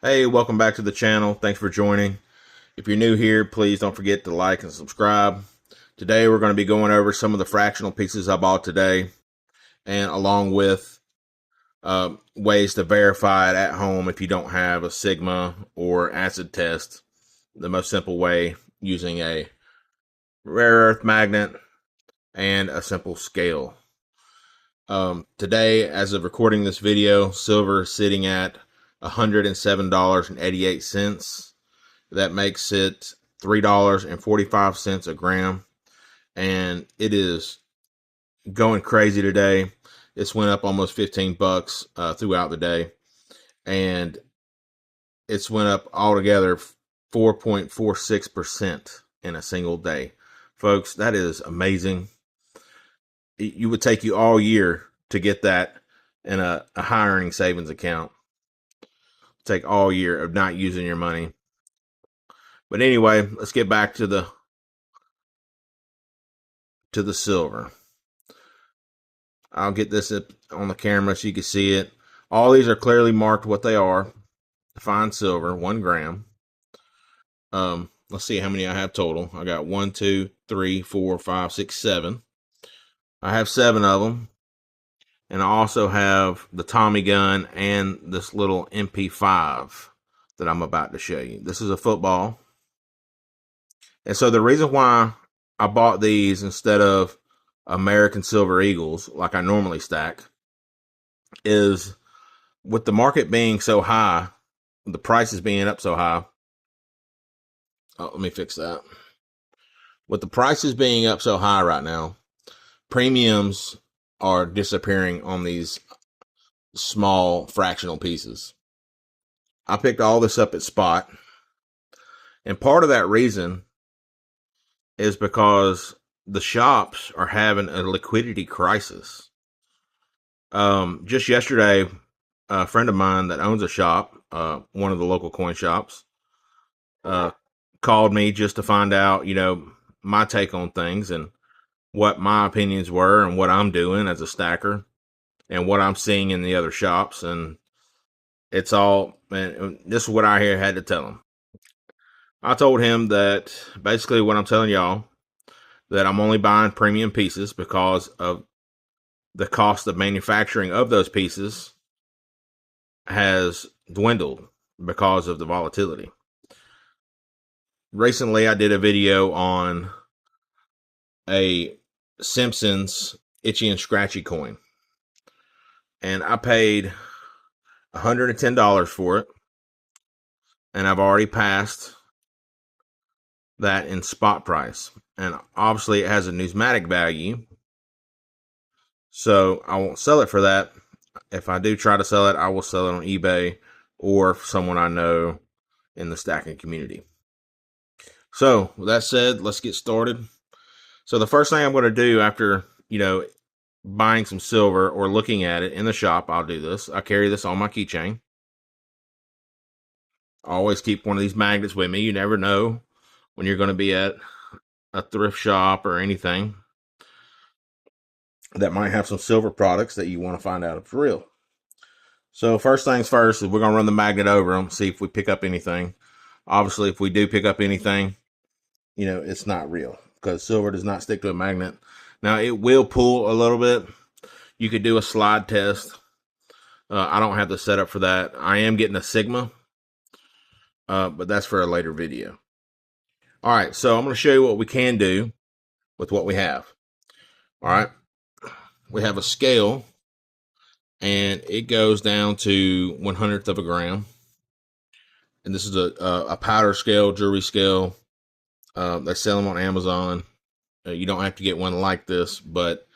Hey, welcome back to the channel. Thanks for joining. If you're new here, please don't forget to like and subscribe. Today we're going to be going over some of the fractional pieces I bought today, and along with ways to verify it at home if you don't have a Sigma or acid test. The most simple way, using a rare earth magnet and a simple scale. Today, as of recording this video, silver is sitting at $107.88. That makes it $3.45 a gram, and it is going crazy today. It's went up almost 15 bucks throughout the day, and it's went up altogether 4.46% in a single day. Folks, that is amazing. It would take you all year to get that in a high earning savings account. Take all year of not using your money. But anyway, let's get back to the silver. I'll get this on the camera so you can see it. All these are clearly marked what they are. Fine silver, 1 gram. Let's see how many I have total. I got 1, 2, 3, 4, 5, 6, 7. I have 7 of them. And I also have the Tommy gun and this little MP5 that I'm about to show you. This is a football. And so the reason why I bought these instead of American Silver Eagles, like I normally stack, is with the market being so high, the prices being up so high. Oh, let me fix that. With the prices being up so high right now, premiums are disappearing on these small fractional pieces. I picked all this up at spot, and part of that reason is because the shops are having a liquidity crisis. Just yesterday, a friend of mine that owns a shop, one of the local coin shops, called me just to find out, my take on things and what my opinions were and what I'm doing as a stacker and what I'm seeing in the other shops. And it's all, and this is what I had to tell him. I told him that basically what I'm telling y'all, that I'm only buying premium pieces because of the cost of manufacturing of those pieces has dwindled because of the volatility. Recently, I did a video on a Simpsons Itchy and Scratchy coin, and I paid $110 for it, and I've already passed that in spot price. And obviously, it has a numismatic value, so I won't sell it for that. If I do try to sell it, I will sell it on eBay or someone I know in the stacking community. So, with that said, let's get started. So, the first thing I'm going to do after, buying some silver or looking at it in the shop, I'll do this. I carry this on my keychain. I always keep one of these magnets with me. You never know when you're going to be at a thrift shop or anything that might have some silver products that you want to find out if it's real. So first things first is we're going to run the magnet over them, see if we pick up anything. Obviously, if we do pick up anything, it's not real because silver does not stick to a magnet. Now, it will pull a little bit. You could do a slide test. I don't have the setup for that. I am getting a Sigma, but that's for a later video. All right, so I'm going to show you what we can do with what we have. All right, we have a scale, and it goes down to 1/100th of a gram. And this is a powder scale, jewelry scale. They sell them on Amazon. You don't have to get one like this, but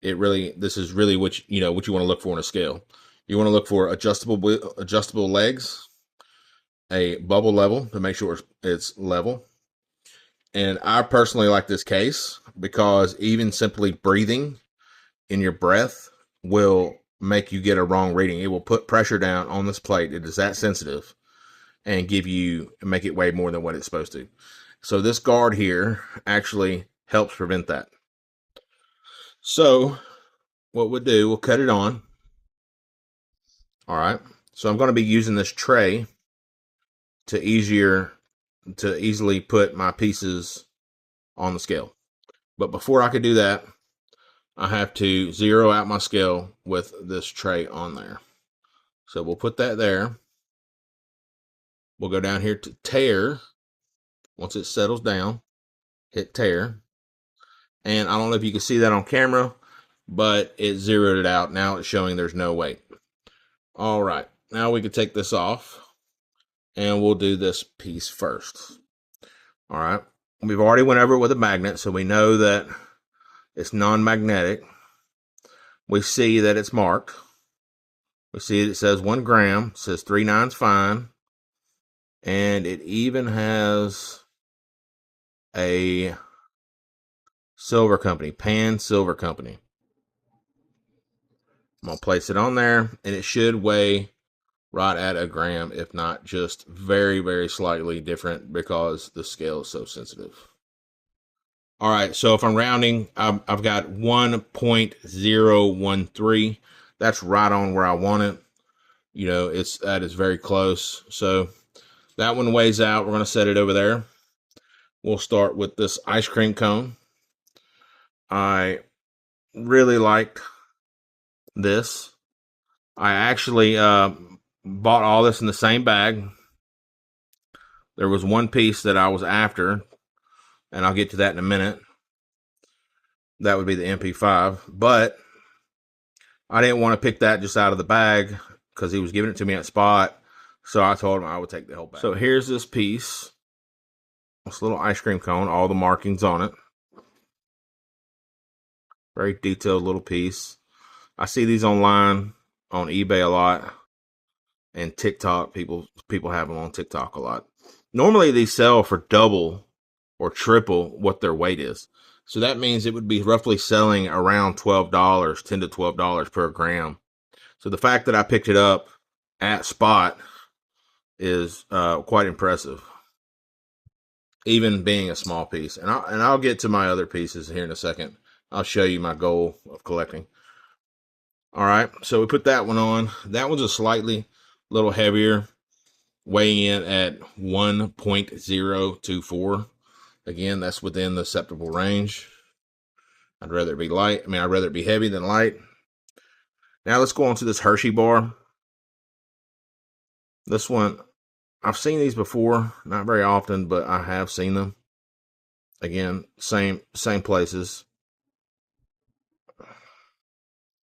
this is really what you want to look for in a scale. You want to look for adjustable legs, a bubble level to make sure it's level. And I personally like this case because even simply breathing in your breath will make you get a wrong reading. It will put pressure down on this plate. It is that sensitive and make it weigh more than what it's supposed to. So this guard here actually helps prevent that. So what we'll do, we'll cut it on. All right. So I'm going to be using this tray to easily put my pieces on the scale. But before I could do that, I have to zero out my scale with this tray on there. So we'll put that there. We'll go down here to tare. Once it settles down, hit tare. And I don't know if you can see that on camera, but it zeroed it out. Now it's showing there's no weight. All right, now we can take this off and we'll do this piece first. All right, we've already went over it with a magnet, so we know that it's non-magnetic. We see that it's marked. We see it says 1 gram, it says 3 nines fine, and it even has a silver company, Pan Silver Company. I'm going to place it on there, and it should weigh right at a gram, if not just very, very slightly different because the scale is so sensitive. All right, so if I'm rounding, I've got 1.013. That's right on where I want it. You know, that is very close. So that one weighs out. We're going to set it over there. We'll start with this ice cream cone. I really liked this. I actually bought all this in the same bag. There was one piece that I was after, and I'll get to that in a minute. That would be the MP5, but I didn't want to pick that just out of the bag because he was giving it to me at Spot, so I told him I would take the whole bag. So here's this piece, this little ice cream cone, all the markings on it. Very detailed little piece. I see these online on eBay a lot, and TikTok. People have them on TikTok a lot. Normally these sell for double or triple what their weight is. So that means it would be roughly selling around $12, $10 to $12 per gram. So the fact that I picked it up at Spot is quite impressive, even being a small piece. And I'll get to my other pieces here in a second. I'll show you my goal of collecting. All right, so we put that one on. That one's a slightly little heavier, weighing in at 1.024. Again, that's within the acceptable range. I'd rather it be light. I'd rather it be heavy than light. Now let's go on to this Hershey bar. This one, I've seen these before, not very often, but I have seen them. Again, same places.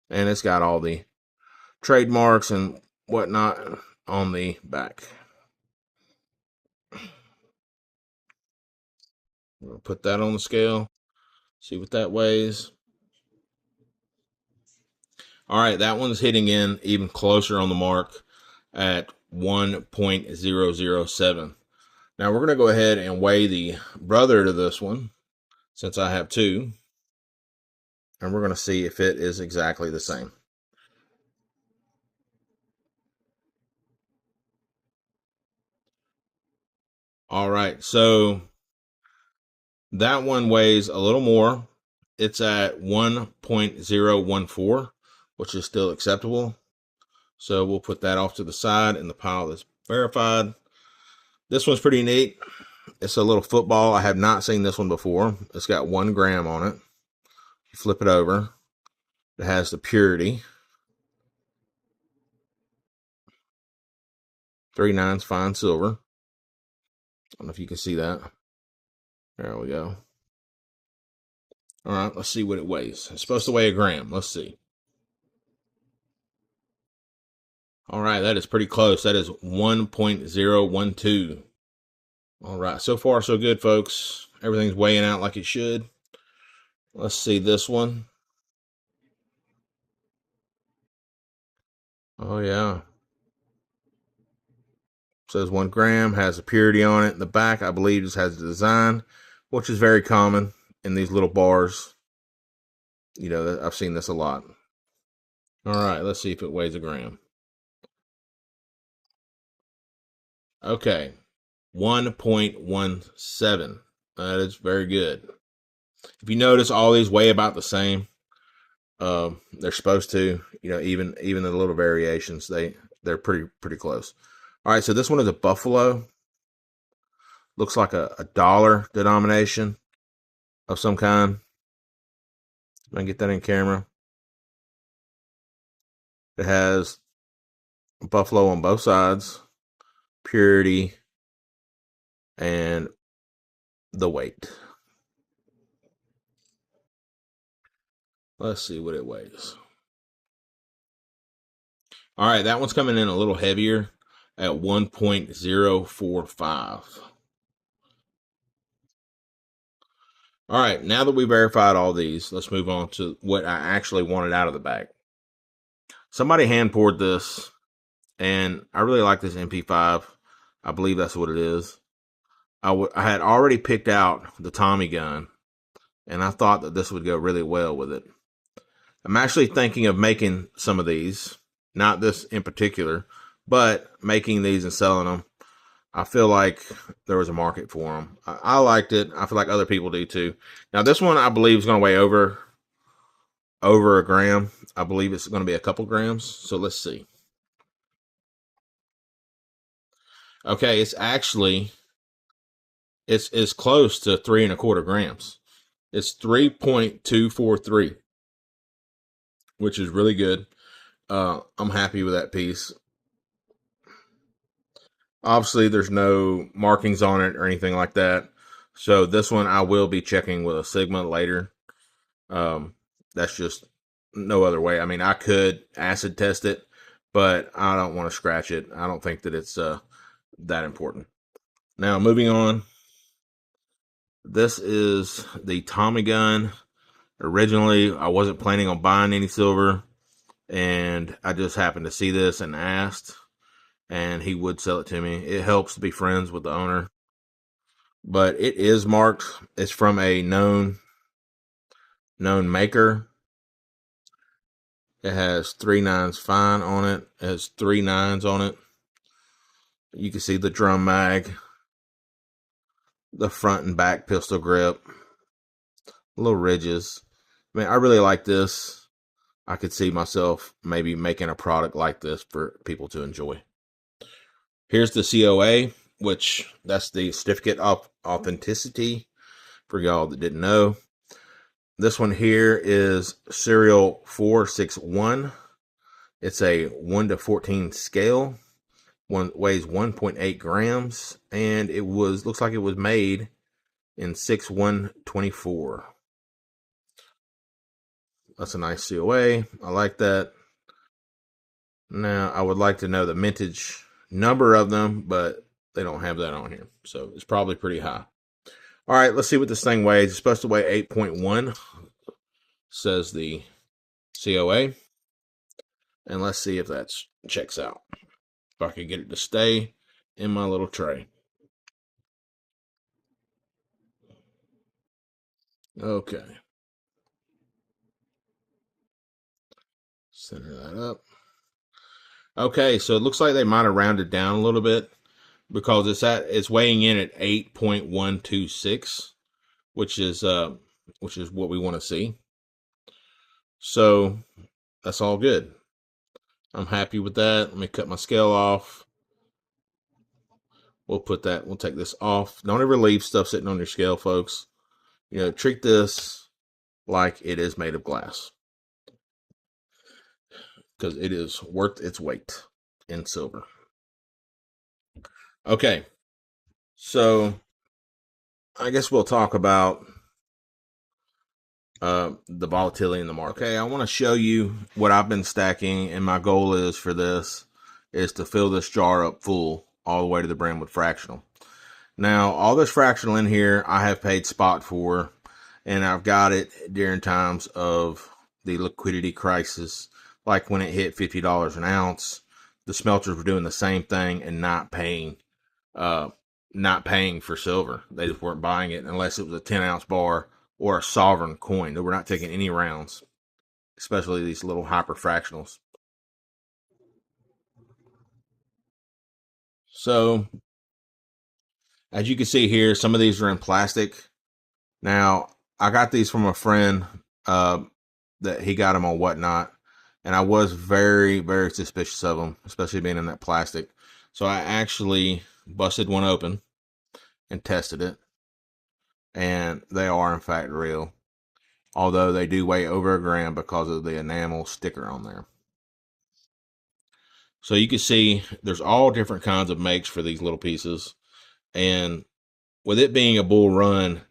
And it's got all the trademarks and whatnot on the back. We'll put that on the scale. See what that weighs. All right, that one's hitting in even closer on the mark at 1.007. Now we're going to go ahead and weigh the brother to this one, since I have two. And we're going to see if it is exactly the same. All right, so that one weighs a little more. It's at 1.014, which is still acceptable. So we'll put that off to the side in the pile that's verified. This one's pretty neat. It's a little football. I have not seen this one before. It's got 1 gram on it. You flip it over. It has the purity. 3 nines fine silver. I don't know if you can see that. There we go. All right, let's see what it weighs. It's supposed to weigh a gram. Let's see. All right, that is pretty close. That is 1.012. All right, so far so good, folks. Everything's weighing out like it should. Let's see this one. Oh, yeah. It says 1 gram, has a purity on it. In the back, I believe, just has the design, which is very common in these little bars. You know, I've seen this a lot. All right, let's see if it weighs a gram. Okay, 1.17. That is very good. If you notice, all these weigh about the same. They're supposed to, you know, even the little variations, they're pretty close. All right, so this one is a buffalo. looks like a dollar denomination of some kind. I can get that in camera. It has buffalo on both sides, purity, and the weight. Let's see what it weighs. All right, that one's coming in a little heavier at 1.045. All right, now that we verified all these, let's move on to what I actually wanted out of the bag. Somebody hand poured this, and I really like this MP5. I believe that's what it is. I had already picked out the Tommy gun, and I thought that this would go really well with it. I'm actually thinking of making some of these, not this in particular, but making these and selling them. I feel like there was a market for them. I liked it. I feel like other people do too. Now, this one I believe is going to weigh over a gram. I believe it's going to be a couple grams. So let's see. Okay, it's close to 3.25 grams. It's 3.243, which is really good. I'm happy with that piece. Obviously, there's no markings on it or anything like that. So this one I will be checking with a Sigma later. That's just no other way. I mean, I could acid test it, but I don't want to scratch it. I don't think that it's that important. Now, moving on. This is the Tommy gun. Originally, I wasn't planning on buying any silver, and I just happened to see this and asked, and he would sell it to me. It helps to be friends with the owner. But it is marked. It's from a known maker. It has 3 nines fine on it. It has 3 nines on it. You can see the drum mag, the front and back pistol grip, little ridges. I mean, I really like this. I could see myself maybe making a product like this for people to enjoy. Here's the COA, which that's the certificate of authenticity for y'all that didn't know. This one here is serial 461. It's a 1 to 14 scale. One weighs 1.8 grams, and it looks like it was made in 6/1/24. That's a nice COA. I like that. Now, I would like to know the mintage number of them, but they don't have that on here, so it's probably pretty high. All right, let's see what this thing weighs. It's supposed to weigh 8.1, says the COA. And let's see if that checks out. If I can get it to stay in my little tray. Okay. Center that up. Okay, so it looks like they might have rounded down a little bit because it's weighing in at 8.126, which is what we want to see. So that's all good. I'm happy with that. Let me cut my scale off. We'll take this off. Don't ever leave stuff sitting on your scale, folks. Treat this like it is made of glass, because it is worth its weight in silver. Okay, so I guess we'll talk about the volatility in the market. Okay, I want to show you what I've been stacking, and my goal is for this is to fill this jar up full all the way to the brim with fractional. Now, all this fractional in here, I have paid spot for, and I've got it during times of the liquidity crisis, like when it hit $50 an ounce. The smelters were doing the same thing and not paying for silver. They just weren't buying it unless it was a 10-ounce bar or a sovereign coin. They were not taking any rounds, especially these little hyper fractionals. So, as you can see here, some of these are in plastic. Now, I got these from a friend that he got them on Whatnot, and I was very, very suspicious of them, especially being in that plastic. So I actually busted one open, and tested it, and they are in fact real, although they do weigh over a gram because of the enamel sticker on there. So you can see there's all different kinds of makes for these little pieces, and with it being a bull run,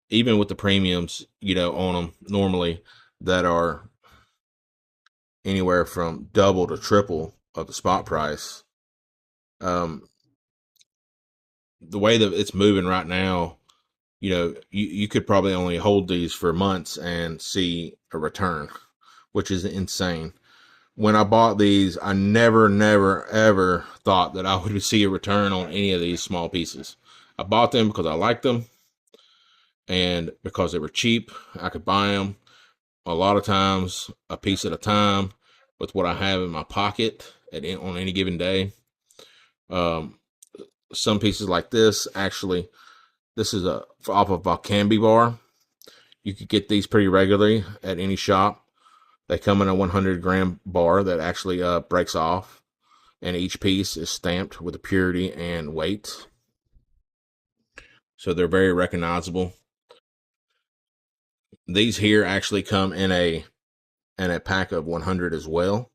even with the premiums, on them normally that are anywhere from double to triple of the spot price, the way that it's moving right now, you could probably only hold these for months and see a return, which is insane. When I bought these, I never, ever thought that I would see a return on any of these small pieces. I bought them because I liked them and because they were cheap. I could buy them a lot of times, a piece at a time, with what I have in my pocket on any given day. Some pieces like this, actually, this is off of a Canby bar. You could get these pretty regularly at any shop. They come in a 100-gram bar that actually breaks off, and each piece is stamped with the purity and weight. So they're very recognizable. These here actually come in a pack of 100 as well,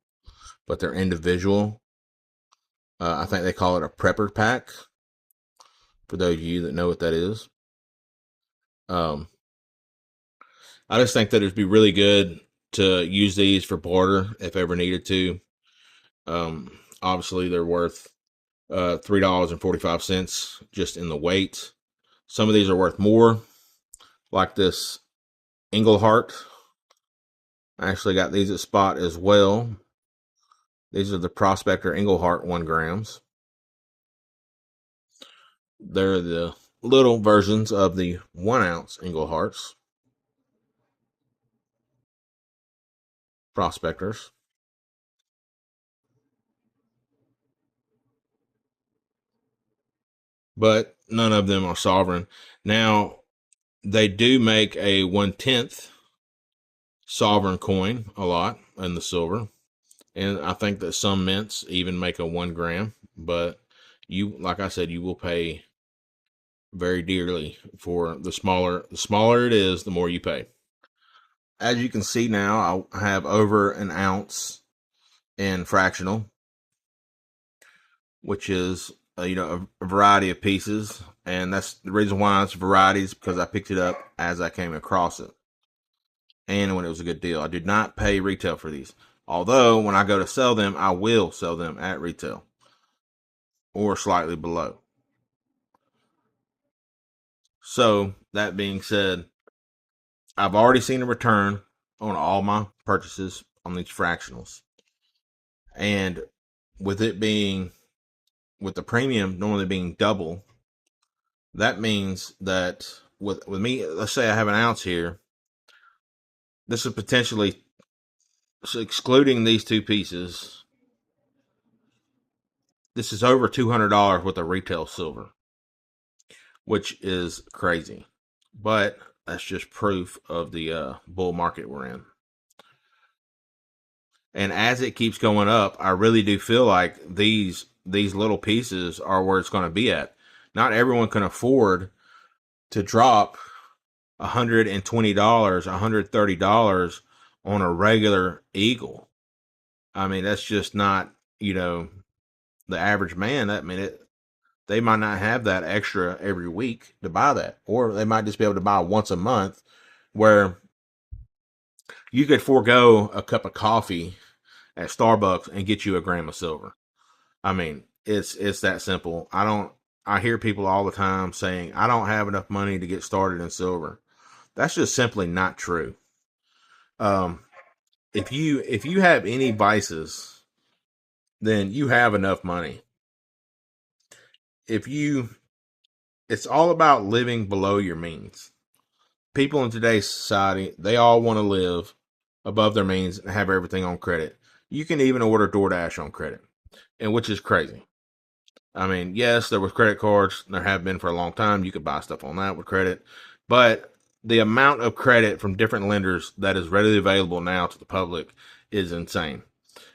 but they're individual. I think they call it a prepper pack, for those of you that know what that is. I just think that it'd be really good to use these for barter if ever needed to. Obviously, they're worth $3.45 just in the weight. Some of these are worth more, like this Engelhart. I actually got these at Spot as well. These are the Prospector Engelhart 1 grams. They're the little versions of the 1 ounce Engelharts. Prospectors. But none of them are sovereign. Now, they do make a 1/10 sovereign coin a lot in the silver. And I think that some mints even make a 1 gram. But like I said, you will pay very dearly for the smaller. The smaller it is, the more you pay. As you can see now, I have over an ounce in fractional, which is a variety of pieces, and that's the reason why it's varieties, because I picked it up as I came across it, and when it was a good deal. I did not pay retail for these, although when I go to sell them, I will sell them at retail or slightly below. So that being said, I've already seen a return on all my purchases on these fractionals, and with it being, with the premium normally being double, that means that with me, let's say I have an ounce here, this is potentially, so excluding these two pieces, this is over $200 worth of retail silver, which is crazy. But that's just proof of the bull market we're in. And as it keeps going up, I really do feel like these little pieces are where it's going to be at. Not everyone can afford to drop $120, $130 on a regular eagle. I mean, that's just not, the average man. They might not have that extra every week to buy that, or they might just be able to buy once a month, where you could forego a cup of coffee at Starbucks and get you a gram of silver. I mean, it's that simple. I hear people all the time saying, I don't have enough money to get started in silver. That's just simply not true. If you have any vices, then you have enough money. It's all about living below your means. People in today's society, they all want to live above their means and have everything on credit. You can even order DoorDash on credit, and which is crazy. I mean, yes, there was credit cards. There have been for a long time. You could buy stuff on that with credit. But the amount of credit from different lenders that is readily available now to the public is insane.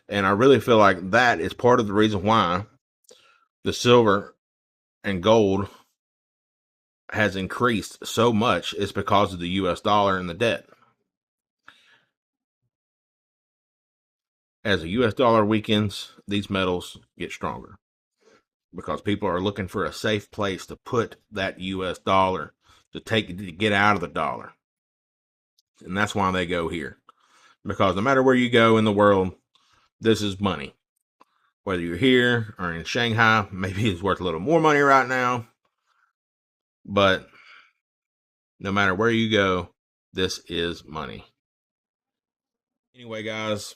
And I really feel like that is part of the reason why the silver and gold has increased so much is because of the US dollar and the debt. As the US dollar weakens, these metals get stronger because people are looking for a safe place to put that US dollar to get out of the dollar. And that's why they go here. Because no matter where you go in the world, this is money. Whether you're here or in Shanghai, maybe it's worth a little more money right now. But no matter where you go, this is money. Anyway, guys,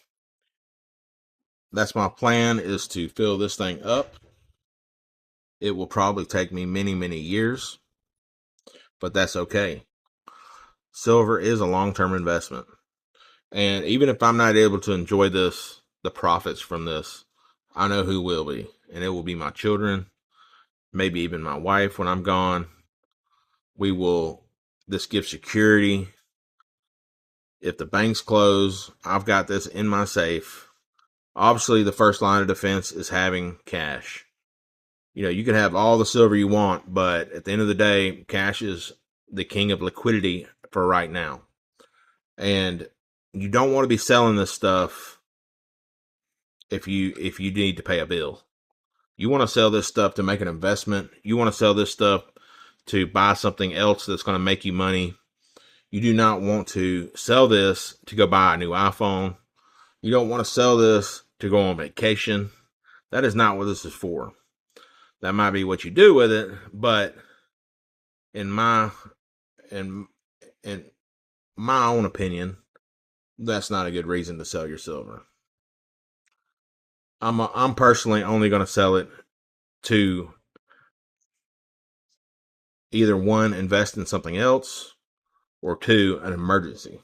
that's my plan, is to fill this thing up. It will probably take me many, many years, but that's okay. Silver is a long-term investment. And even if I'm not able to enjoy this, the profits from this, I know who will be. And it will be my children, maybe even my wife when I'm gone. This gives security. If the banks close, I've got this in my safe. Obviously, the first line of defense is having cash. You can have all the silver you want, but at the end of the day, cash is the king of liquidity for right now. And you don't want to be selling this stuff if you need to pay a bill. You want to sell this stuff to make an investment. You want to sell this stuff to buy something else that's going to make you money. You do not want to sell this to go buy a new iPhone. You don't want to sell this to go on vacation. That is not what this is for. That might be what you do with it, but in my own opinion, that's not a good reason to sell your silver. I'm personally only going to sell it to either one, invest in something else, or two, an emergency.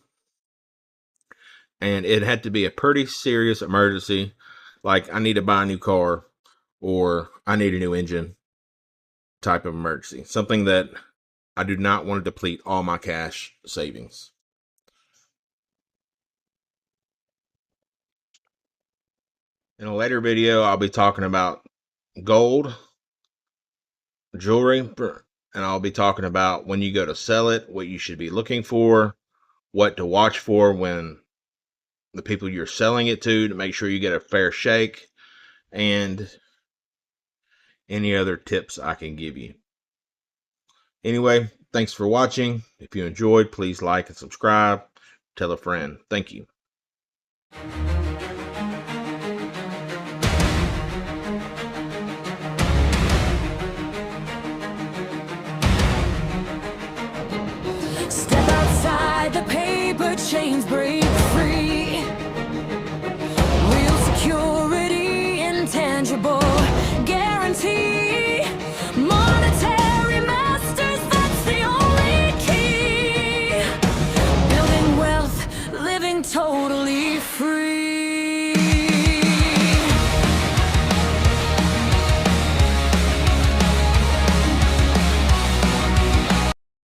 And it had to be a pretty serious emergency, like I need to buy a new car or I need a new engine type of emergency. Something that I do not want to deplete all my cash savings. In a later video, I'll be talking about gold, jewelry, and I'll be talking about when you go to sell it, what you should be looking for, what to watch for when the people you're selling it to make sure you get a fair shake, and any other tips I can give you. Anyway, thanks for watching. If you enjoyed, please like and subscribe. Tell a friend. Thank you. Step outside, the paper chains break.